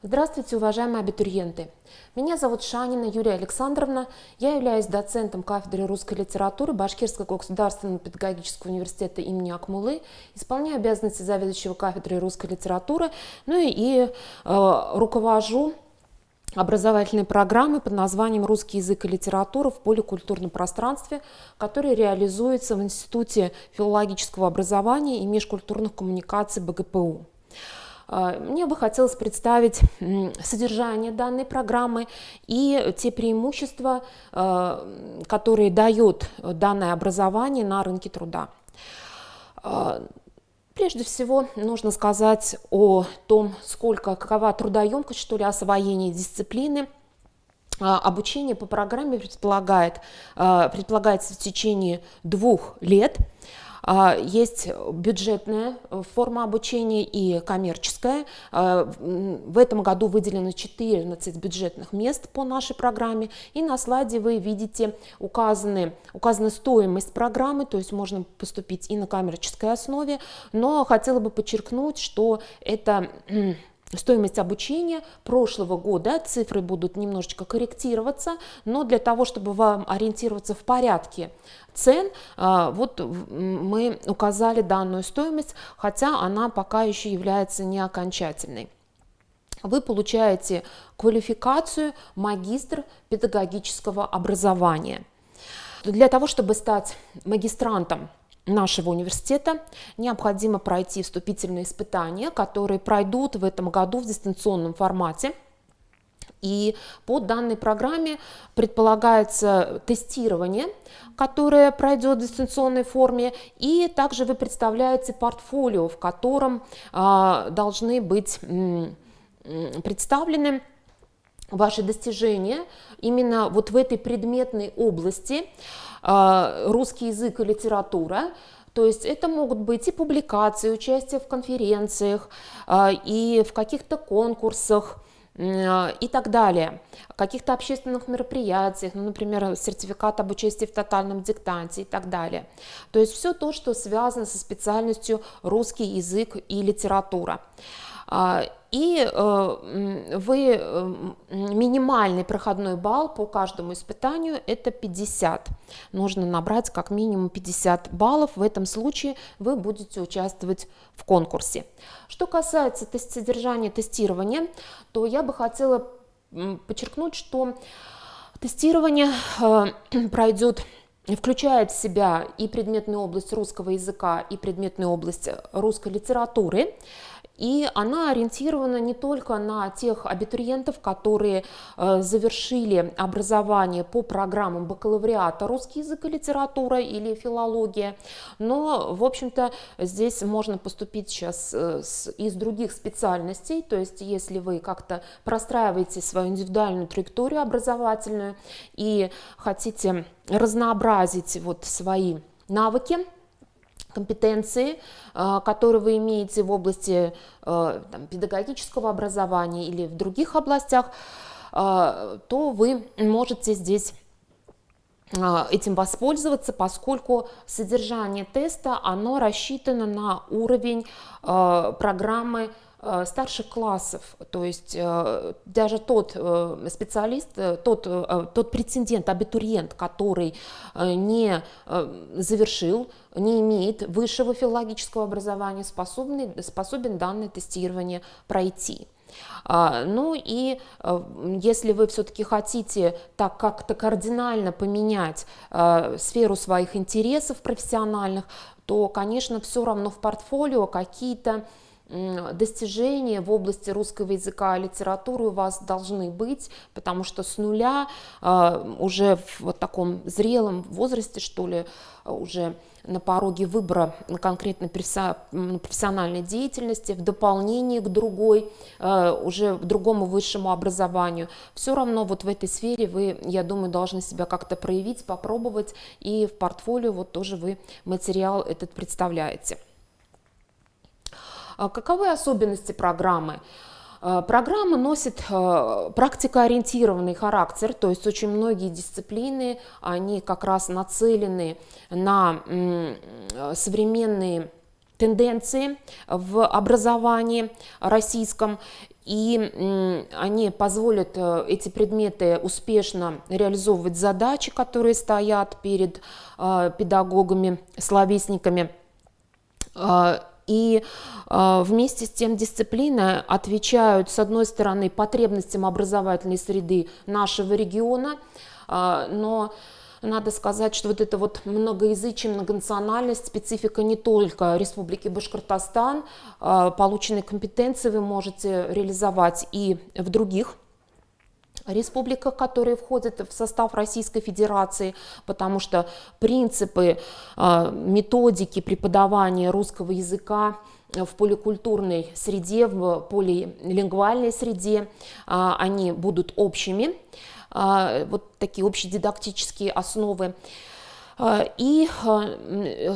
Здравствуйте, уважаемые абитуриенты! Меня зовут Шанина Юлия Александровна. Я являюсь доцентом кафедры русской литературы Башкирского государственного педагогического университета имени Акмуллы, исполняю обязанности заведующего кафедрой русской литературы, руковожу образовательной программой под названием «Русский язык и литература в поликультурном пространстве», которая реализуется в Институте филологического образования и межкультурных коммуникаций БГПУ. Мне бы хотелось представить содержание данной программы и те преимущества, которые дает данное образование на рынке труда. Прежде всего, нужно сказать о том, какова трудоемкость, освоения дисциплины. Обучение по программе предполагается в течение 2 лет. Есть бюджетная форма обучения и коммерческая. В этом году выделено 14 бюджетных мест по нашей программе. И на слайде вы видите указана стоимость программы, то есть можно поступить и на коммерческой основе. Но хотела бы подчеркнуть, что это стоимость обучения прошлого года, цифры будут немножечко корректироваться, но для того, чтобы вам ориентироваться в порядке цен, вот мы указали данную стоимость, хотя она пока еще является не окончательной. Вы получаете квалификацию магистр педагогического образования. Для того, чтобы стать магистрантом нашего университета, необходимо пройти вступительные испытания, которые пройдут в этом году в дистанционном формате. И по данной программе предполагается тестирование, которое пройдет в дистанционной форме, и также вы представляете портфолио, в котором должны быть представлены ваши достижения именно вот в этой предметной области русский язык и литература. То есть это могут быть и публикации, участие в конференциях, и в каких-то конкурсах, и так далее, каких-то общественных мероприятиях, например, сертификат об участии в тотальном диктанте и так далее. То есть все то, что связано со специальностью русский язык и литература. И минимальный проходной балл по каждому испытанию это 50. Нужно набрать как минимум 50 баллов. В этом случае вы будете участвовать в конкурсе. Что касается содержания тестирования, то я бы хотела подчеркнуть, что тестирование включает в себя и предметную область русского языка, и предметную область русской литературы. И она ориентирована не только на тех абитуриентов, которые завершили образование по программам бакалавриата русский язык и литература или филология, но, в общем-то, здесь можно поступить сейчас из других специальностей, то есть если вы как-то простраиваете свою индивидуальную траекторию образовательную и хотите разнообразить свои навыки, компетенции, которые вы имеете в области педагогического образования или в других областях, то вы можете здесь этим воспользоваться, поскольку содержание теста оно рассчитано на уровень программы старших классов, то есть даже тот специалист, тот претендент, абитуриент, который не завершил, не имеет высшего филологического образования, способен данное тестирование пройти. Ну и если вы все-таки хотите так как-то кардинально поменять сферу своих интересов профессиональных, то, конечно, все равно в портфолио какие-то достижения в области русского языка и литературы у вас должны быть, потому что с нуля уже в таком зрелом возрасте, уже на пороге выбора конкретной профессиональной деятельности, в дополнение к уже к другому высшему образованию, все равно в этой сфере вы, я думаю, должны себя как-то проявить, попробовать, и в портфолио тоже вы материал этот представляете. Каковы особенности программы? Программа носит практикоориентированный характер, то есть очень многие дисциплины, они как раз нацелены на современные тенденции в образовании российском. и они позволят эти предметы успешно реализовывать задачи, которые стоят перед педагогами, словесниками. И вместе с тем дисциплины отвечают, с одной стороны, потребностям образовательной среды нашего региона, но надо сказать, что вот это вот многоязычие, многонациональность, специфика не только Республики Башкортостан. Полученные компетенции вы можете реализовать и в других республиках, которые входят в состав Российской Федерации, потому что принципы, методики преподавания русского языка в поликультурной среде, в полилингвальной среде, они будут общими. Вот такие общедидактические основы. И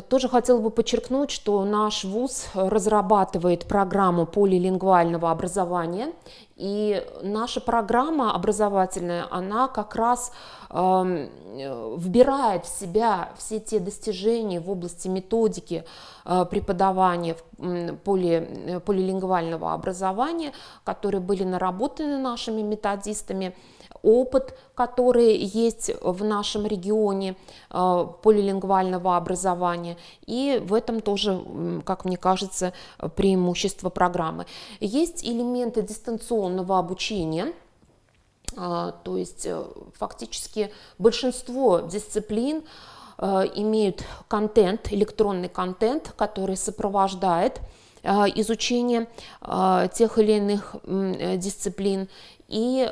тоже хотела бы подчеркнуть, что наш вуз разрабатывает программу полилингвального образования, и наша программа образовательная, она как раз вбирает в себя все те достижения в области методики преподавания полилингвального образования, которые были наработаны нашими методистами, опыт, который есть в нашем регионе полилингвального образования. И в этом тоже, как мне кажется, преимущество программы. Есть элементы дистанционного обучения. То есть фактически большинство дисциплин имеют контент, электронный контент, который сопровождает изучение тех или иных дисциплин. И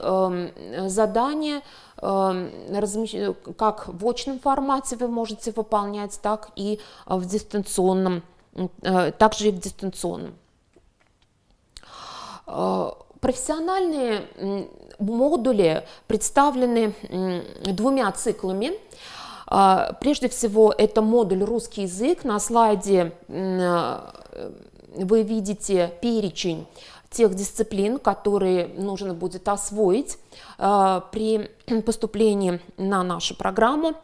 задания как в очном формате вы можете выполнять, так и в дистанционном, также и в дистанционном. Профессиональные модули представлены двумя циклами. Прежде всего, это модуль «Русский язык». На слайде вы видите перечень тех дисциплин, которые нужно будет освоить при поступлении на нашу программу.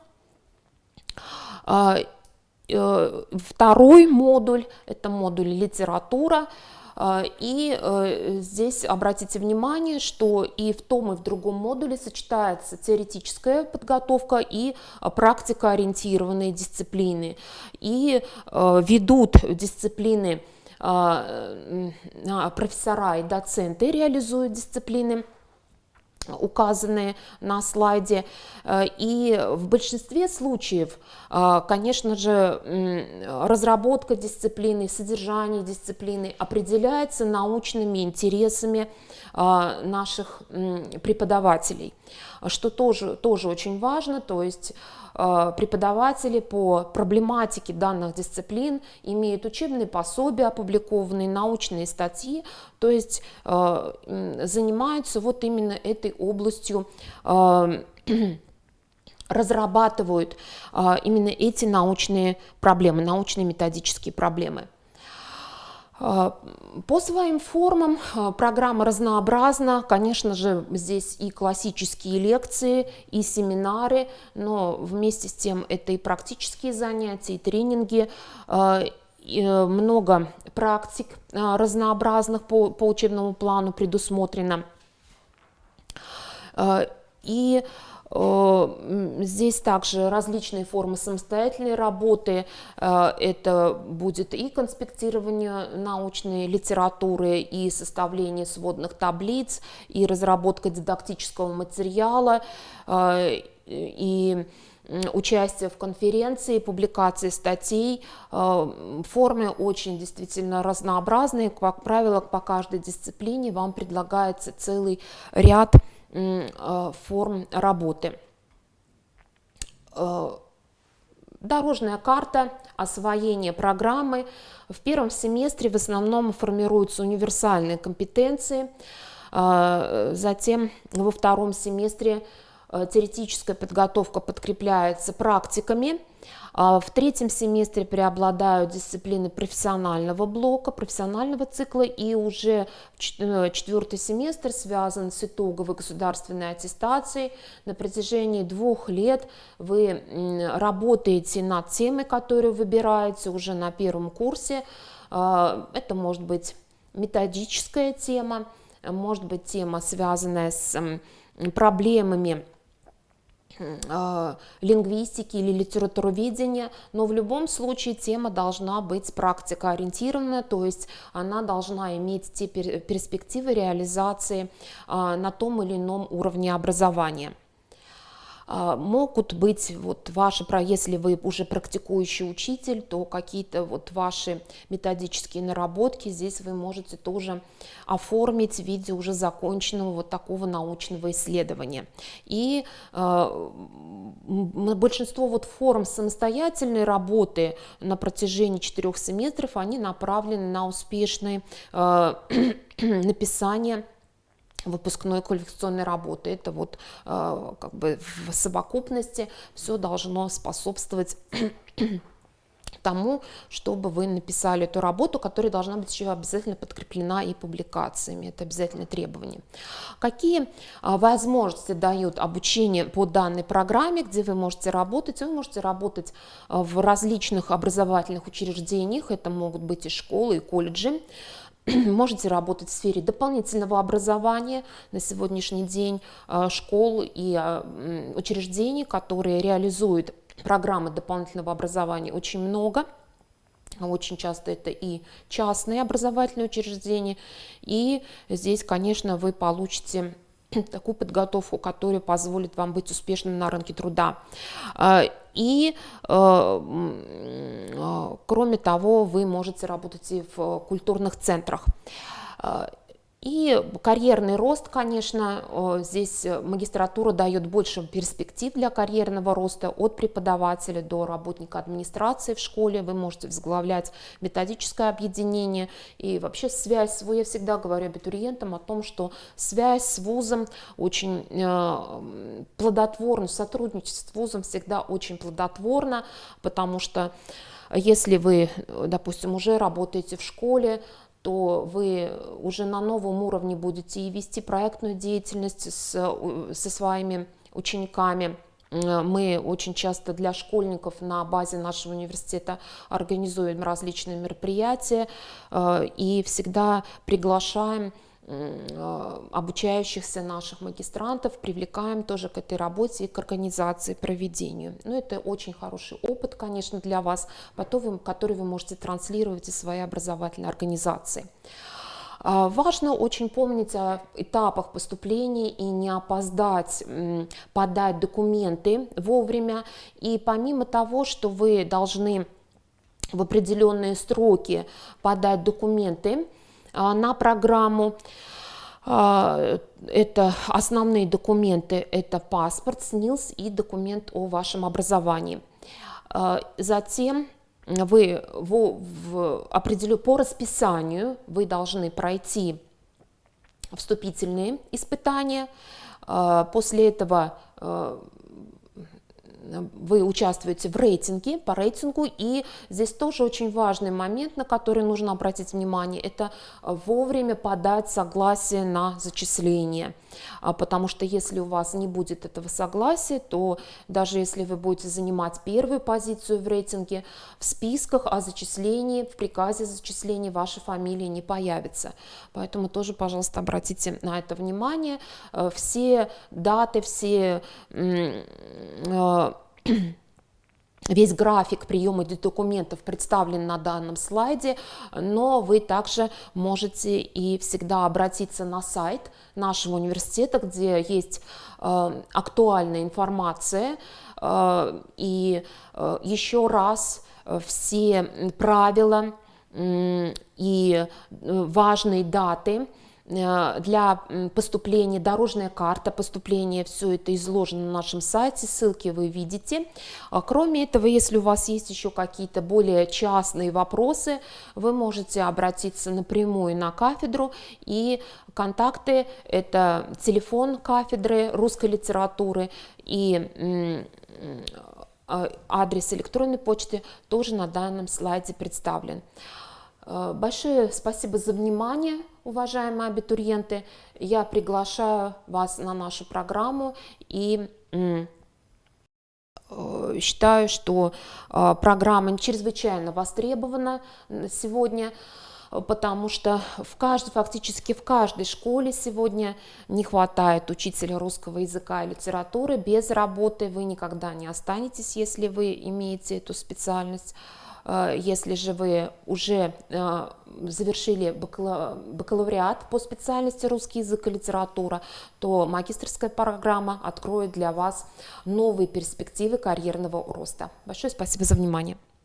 Второй модуль – это модуль «Литература». И здесь обратите внимание, что и в том, и в другом модуле сочетается теоретическая подготовка и практикоориентированные дисциплины. И ведут дисциплины профессора и доценты, реализуют дисциплины, указанные на слайде. И в большинстве случаев, конечно же, разработка дисциплины, содержание дисциплины определяется научными интересами наших преподавателей, что тоже очень важно. То есть преподаватели по проблематике данных дисциплин имеют учебные пособия, опубликованные научные статьи, то есть занимаются вот именно этой областью, разрабатывают именно эти научные проблемы, научные методические проблемы. По своим формам программа разнообразна. Конечно же, здесь и классические лекции, и семинары, но вместе с тем это и практические занятия, и тренинги, и много практик разнообразных по учебному плану предусмотрено. И здесь также различные формы самостоятельной работы. Это будет и конспектирование научной литературы, и составление сводных таблиц, и разработка дидактического материала, и участие в конференции, публикации статей. Формы очень действительно разнообразные. Как правило, по каждой дисциплине вам предлагается целый ряд форм работы. Дорожная карта освоения программы. В первом семестре в основном формируются универсальные компетенции, затем во втором семестре теоретическая подготовка подкрепляется практиками. В третьем семестре преобладают дисциплины профессионального блока, профессионального цикла, и уже четвертый семестр связан с итоговой государственной аттестацией. На протяжении 2 лет вы работаете над темой, которую выбираете уже на первом курсе. Это может быть методическая тема, может быть тема, связанная с проблемами лингвистики или литературоведения, но в любом случае тема должна быть практикоориентированная, то есть она должна иметь те перспективы реализации на том или ином уровне образования. Могут быть вот ваши, если вы уже практикующий учитель, то какие-то вот ваши методические наработки здесь вы можете тоже оформить в виде уже законченного вот такого научного исследования. И большинство вот форм самостоятельной работы на протяжении 4 семестров, они направлены на успешное написание выпускной квалификационной работы. Это вот как бы в совокупности все должно способствовать тому, чтобы вы написали эту работу, которая должна быть еще обязательно подкреплена и публикациями. Это обязательное требование. Какие возможности дает обучение по данной программе, где вы можете работать? Вы можете работать в различных образовательных учреждениях. Это могут быть и школы, и колледжи. Можете работать в сфере дополнительного образования. На сегодняшний день школ и учреждений, которые реализуют программы дополнительного образования, очень много. Очень часто это и частные образовательные учреждения. И здесь, конечно, вы получите такую подготовку, которая позволит вам быть успешным на рынке труда. И, кроме того, вы можете работать и в культурных центрах. И карьерный рост, конечно, здесь магистратура дает больше перспектив для карьерного роста от преподавателя до работника администрации в школе. Вы можете возглавлять методическое объединение и вообще связь. Я всегда говорю абитуриентам о том, что связь с вузом очень плодотворна, сотрудничество с вузом всегда очень плодотворно, потому что если вы, допустим, уже работаете в школе, то вы уже на новом уровне будете и вести проектную деятельность со своими учениками. Мы очень часто для школьников на базе нашего университета организуем различные мероприятия и всегда приглашаем обучающихся наших магистрантов, привлекаем тоже к этой работе и к организации, проведению. Но это очень хороший опыт, конечно, для вас, который вы можете транслировать из своей образовательной организации. Важно очень помнить о этапах поступления и не опоздать подать документы вовремя. И помимо того, что вы должны в определенные сроки подать документы на программу, это основные документы, это паспорт, СНИЛС и документ о вашем образовании. Затем вы по расписанию вы должны пройти вступительные испытания. После этого вы участвуете в рейтинге, по рейтингу, и здесь тоже очень важный момент, на который нужно обратить внимание, это вовремя подать согласие на зачисление, потому что если у вас не будет этого согласия, то даже если вы будете занимать первую позицию в рейтинге, в списках о зачислении, в приказе о зачислении вашей фамилии не появится. Поэтому тоже, пожалуйста, обратите на это внимание. Все даты, весь график приема документов представлен на данном слайде, но вы также можете и всегда обратиться на сайт нашего университета, где есть актуальная информация и еще раз все правила и важные даты для поступления, дорожная карта поступления, все это изложено на нашем сайте, ссылки вы видите. Кроме этого, если у вас есть еще какие-то более частные вопросы, вы можете обратиться напрямую на кафедру, и контакты – это телефон кафедры русской литературы и адрес электронной почты тоже на данном слайде представлен. Большое спасибо за внимание, уважаемые абитуриенты. Я приглашаю вас на нашу программу и считаю, что программа чрезвычайно востребована сегодня. потому что фактически в каждой школе сегодня не хватает учителя русского языка и литературы. Без работы вы никогда не останетесь, если вы имеете эту специальность. Если же вы уже завершили бакалавриат по специальности русский язык и литература, то магистерская программа откроет для вас новые перспективы карьерного роста. Большое спасибо за внимание.